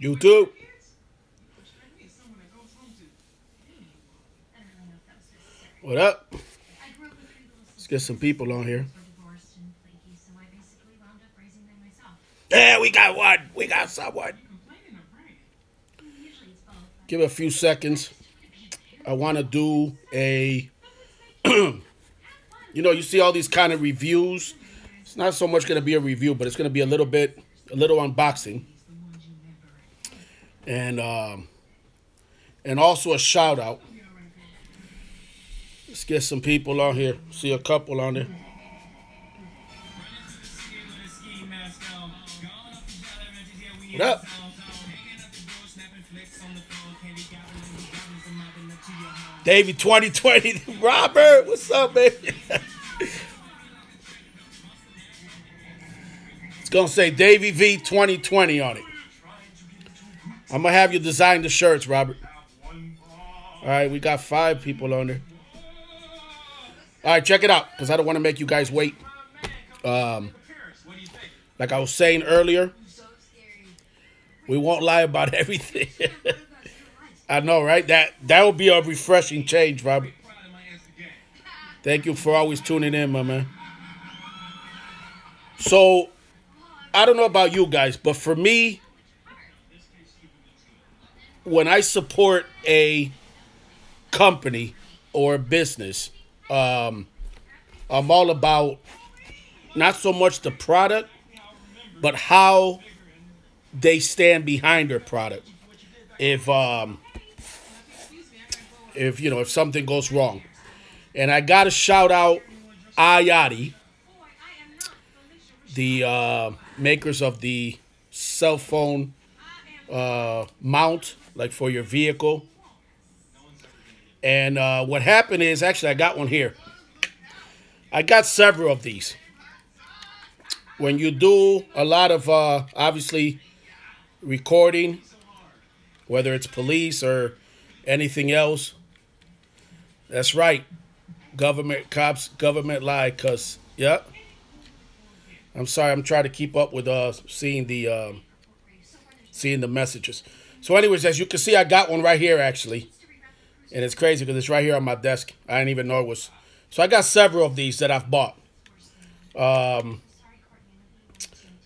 YouTube. What up? Let's get some people on here. Yeah, we got one. We got someone. Give it a few seconds. I want to do a, you see all these kind of reviews. It's not so much going to be a review, but it's going to be a little unboxing. And also a shout out. Let's get some people on here. See a couple on there. What up? Davy 2020. Robert, what's up, man? It's going to say Davy V 2020 on it. I'm going to have you design the shirts, Robert. All right, we got 5 people on there. All right, check it out, because I don't want to make you guys wait. Like I was saying earlier, we won't lie about everything. I know, right? That would be a refreshing change, Robert. Thank you for always tuning in, my man. So, I don't know about you guys, but for me, when I support a company or a business, I'm all about not so much the product, but how they stand behind their product. If something goes wrong. And I got to shout out iOttie, the makers of the cell phone mount, like for your vehicle. And what happened is, actually, I got one here. I got several of these. When you do a lot of, obviously, recording, whether it's police or anything else, that's right. Government cops, government lie, cuz, yep. I'm sorry, I'm trying to keep up with seeing the messages. So anyways, as you can see, I got one right here, actually. And it's crazy because it's right here on my desk. I didn't even know it was. So I got several of these that I've bought. The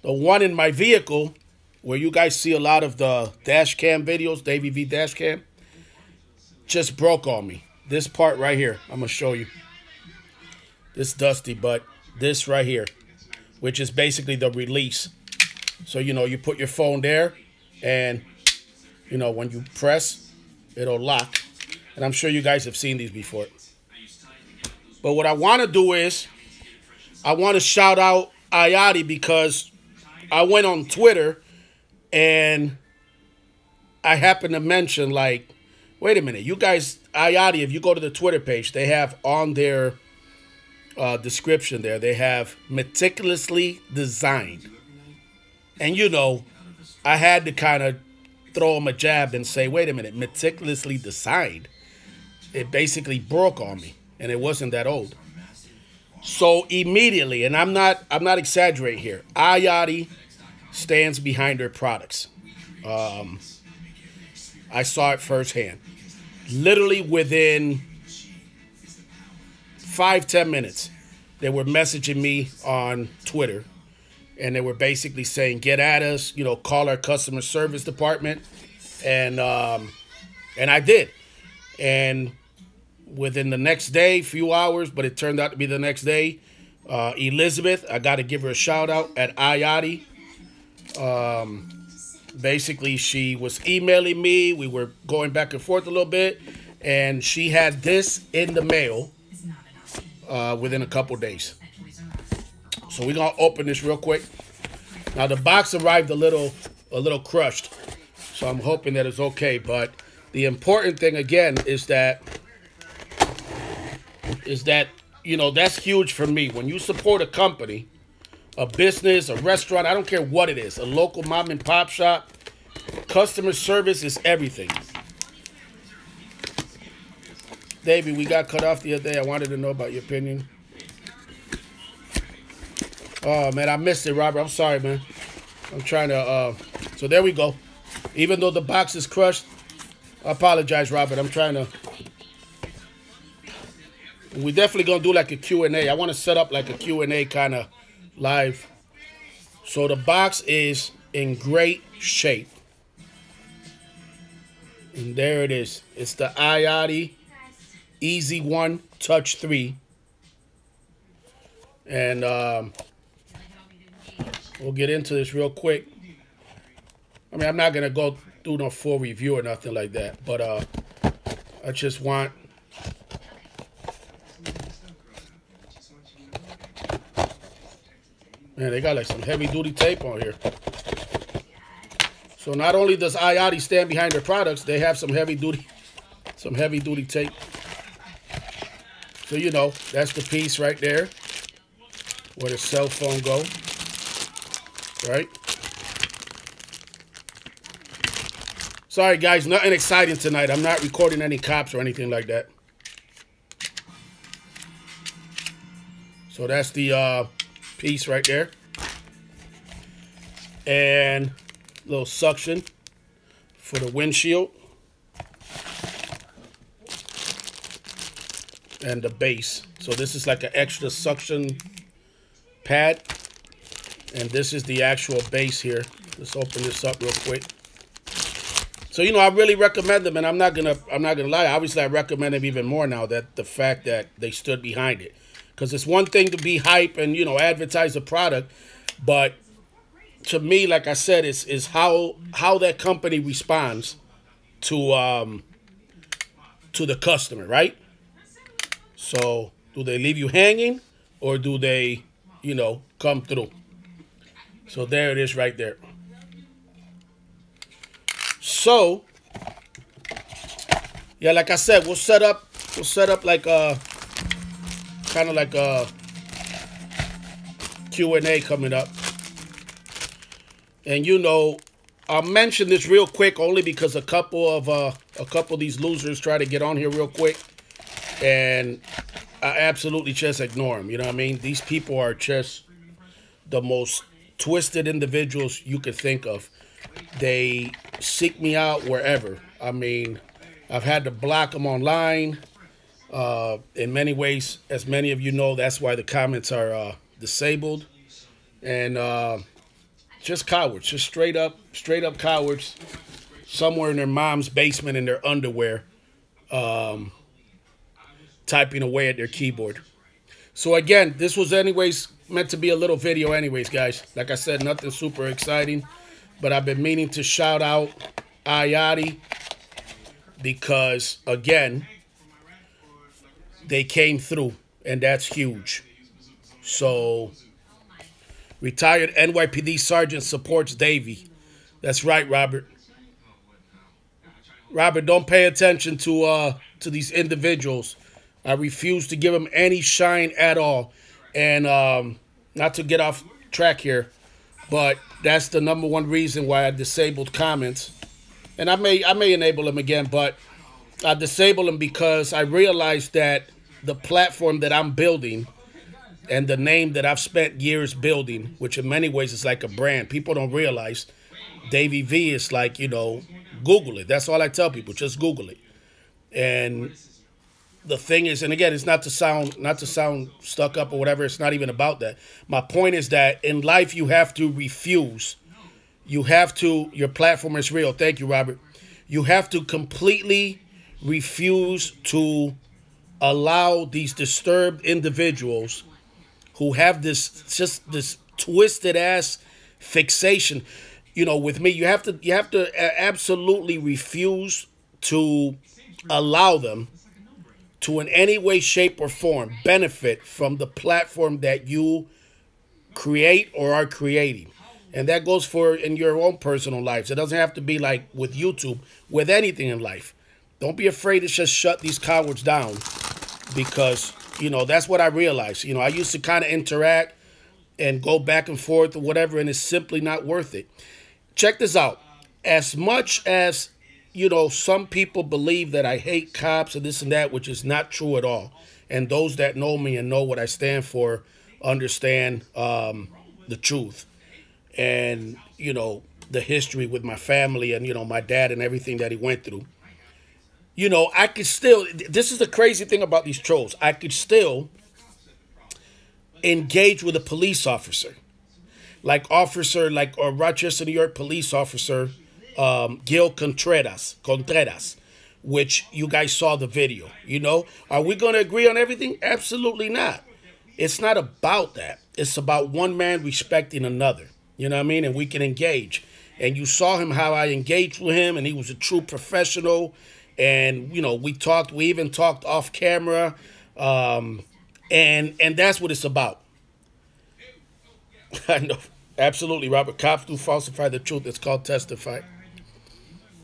one in my vehicle, where you guys see a lot of the dash cam videos, Davy V dash cam, just broke on me. This part right here, I'm going to show you. This dusty, but this right here, which is basically the release. So, you put your phone there, and, when you press, it'll lock. And I'm sure you guys have seen these before. But what I want to do is, I want to shout out iOttie, because I went on Twitter, and I happened to mention, like, wait a minute, you guys, iOttie, if you go to the Twitter page, they have on their description there, they have meticulously designed. And, I had to kind of throw them a jab and say, wait a minute, meticulously designed. It basically broke on me, and it wasn't that old. So immediately, and I'm not exaggerating here, iOttie stands behind their products. I saw it firsthand. Literally within 5-10 minutes, they were messaging me on Twitter, and they were basically saying, get at us, call our customer service department. And I did. And within the next day, few hours, but it turned out to be the next day, Elizabeth, I got to give her a shout out at iOttie. Basically, she was emailing me. We were going back and forth a little bit, and she had this in the mail within a couple days. So we're gonna open this real quick. Now the box arrived a little crushed, so I'm hoping that it's okay. But the important thing again is that that's huge for me. When you support a company, a business, a restaurant, I don't care what it is, a local mom and pop shop, customer service is everything. Davey, we got cut off the other day. I wanted to know about your opinion. Oh, man, I missed it, Robert. I'm sorry, man. I'm trying to, so there we go. Even though the box is crushed, I apologize, Robert. I'm trying to... We're definitely going to do like a Q&A. I want to set up like a Q&A kind of live. So the box is in great shape. And there it is. It's the iOttie Easy 1 Touch 3. And we'll get into this real quick. I mean, I'm not going to go through no full review or nothing like that. But I just want... Man, they got like some heavy-duty tape on here. So not only does iOttie stand behind their products, they have some heavy-duty tape. So, you know, that's the piece right there where the cell phone go, right? Sorry, guys, nothing exciting tonight. I'm not recording any cops or anything like that. So that's the piece right there. And a little suction for the windshield. And the base. So this is like an extra suction pad. And this is the actual base here. Let's open this up real quick. So, you know, I really recommend them, and I'm not gonna lie. Obviously, I recommend them even more now that the fact that they stood behind it. Because it's one thing to be hype and, you know, advertise a product, but to me, like I said, is how that company responds to the customer, right? So, do they leave you hanging, or do they, you know, come through? So there it is, right there. So, yeah, like I said, we'll set up like a kind of like a Q&A coming up. And you know, I'll mention this real quick only because a couple of these losers try to get on here real quick, and I absolutely just ignore them. You know what I mean? These people are just the most twisted individuals you could think of. They seek me out wherever. I mean, I've had to block them online. In many ways, as many of you know, that's why the comments are disabled. And just cowards, just straight up cowards, somewhere in their mom's basement in their underwear, typing away at their keyboard. So again, this was anyways meant to be a little video anyways, guys. Like I said, nothing super exciting. But I've been meaning to shout out iOttie because, again, they came through, and that's huge. So, retired NYPD Sergeant supports Davy. That's right, Robert. Robert, don't pay attention to these individuals. I refuse to give them any shine at all. And not to get off track here, but that's the #1 reason why I disabled comments. And I may enable them again, but I disabled them because I realized that the platform that I'm building and the name that I've spent years building, which in many ways is like a brand. People don't realize Davy V is like, you know, Google it. That's all I tell people, just Google it. And the thing is, and again, it's not to sound stuck up or whatever. It's not even about that. My point is that in life, you have to refuse. You have to, your platform is real. Thank you, Robert. You have to completely refuse to allow these disturbed individuals who have this twisted ass fixation, you know, with me. You have to absolutely refuse to allow them to in any way, shape, or form benefit from the platform that you create or are creating. And that goes for in your own personal lives. It doesn't have to be like with YouTube, with anything in life. Don't be afraid to just shut these cowards down because, you know, that's what I realized. You know, I used to kind of interact and go back and forth or whatever, and it's simply not worth it. Check this out. As much as, you know, some people believe that I hate cops and this and that, which is not true at all. And those that know me and know what I stand for understand the truth. And, you know, the history with my family and, you know, my dad and everything that he went through. You know, I could still, this is the crazy thing about these trolls. I could still engage with a police officer. Like or Rochester, New York police officer, Gil Contreras, which you guys saw the video, you know. Are we going to agree on everything? Absolutely not. It's not about that. It's about one man respecting another, you know what I mean? And we can engage. And you saw him, how I engaged with him, and he was a true professional. And, you know, we even talked off camera. And that's what it's about. I know. Absolutely, Robert. Cops do falsify the truth. It's called testify.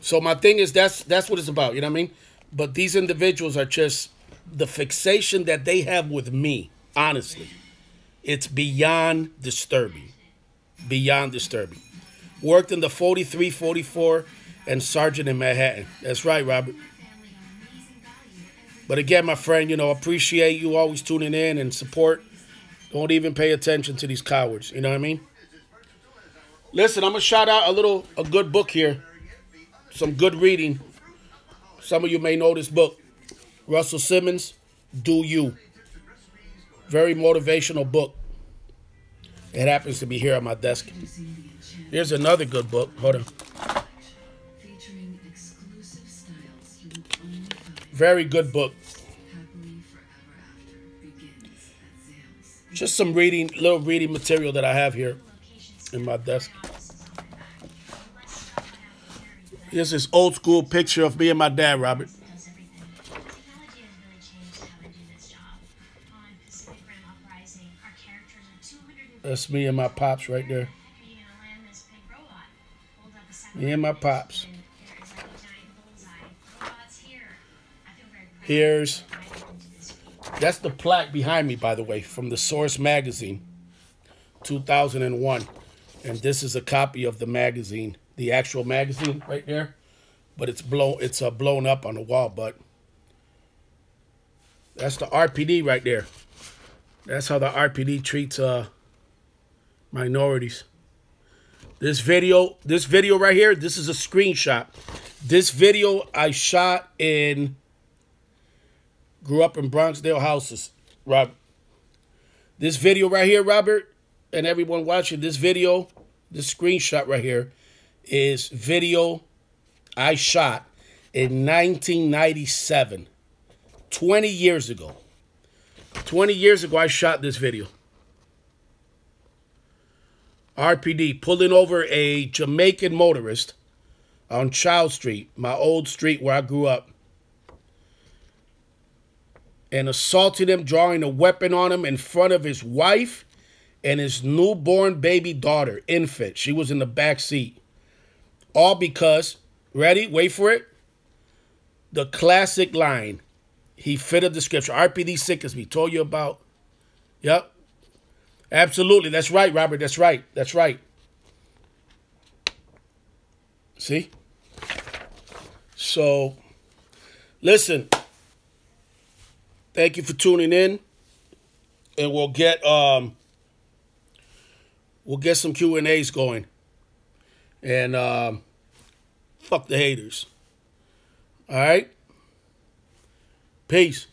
So my thing is, that's what it's about. You know what I mean? But these individuals are just, the fixation that they have with me, honestly, it's beyond disturbing. Beyond disturbing. Worked in the 43, 44, and Sergeant in Manhattan. That's right, Robert. But again, my friend, you know, appreciate you always tuning in and support. Don't even pay attention to these cowards. You know what I mean? Listen, I'm going to shout out a good book here. Some good reading. Some of you may know this book. Russell Simmons, Do You. Very motivational book. It happens to be here on my desk. Here's another good book. Hold on. Very good book. Just some little reading material that I have here in my desk. Here's this old school picture of me and my dad, Robert. That's me and my pops right there. Me and my pops. That's the plaque behind me, by the way, from the Source magazine, 2001. And this is a copy of the magazine, the actual magazine right there. But it's blown up on the wall, but that's the RPD right there. That's how the RPD treats minorities. This video right here, this is a screenshot. This video I shot grew up in Bronxdale houses, Robert. This video right here, Robert, and everyone watching this video, this screenshot right here, is video I shot in 1997, 20 years ago. 20 years ago, I shot this video. RPD pulling over a Jamaican motorist on Child Street, my old street where I grew up, and assaulted him, drawing a weapon on him in front of his wife and his newborn baby daughter, infant. She was in the back seat. All because, ready, wait for it, the classic line, he fit a description. RPD sick as we told you about. Yep. Absolutely. That's right, Robert. That's right. That's right. See? So, listen. Thank you for tuning in. And we'll get some Q&As going. And fuck the haters. All right? Peace.